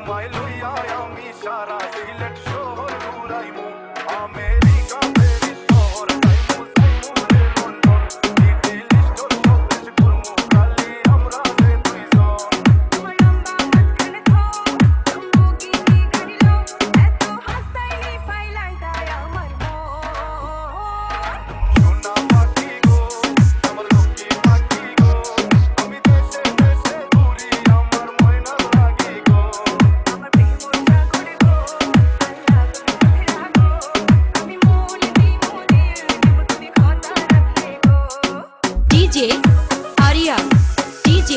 তোমায় লইয়া আমি সারা সিলেট শহর ঘুরাইমু আমেরিকা প্যারিস শহর যাইমু যাইমু লন্ডন ইতালি লিস্টর সব দেশ ঘুরমু খালি আমরা যে দুইজন তোমার লম্বা মাঝখানে থোর লম্বরগিনি গাড়ি লো এত হাসতাইনি ফাইলাই তাই আমার মন সোনা পাখি গো আমার লক্ষ্মী পাখি গো আমি দেশে দেশে ঘুরি আমার ময়না লাগি গো আমার প্রেম সাগরে গো আল্লাহ তুমি রাখো আমি মন দিমু দিল দিব তুমি কথা রাখলে গো DJ Arya, DJ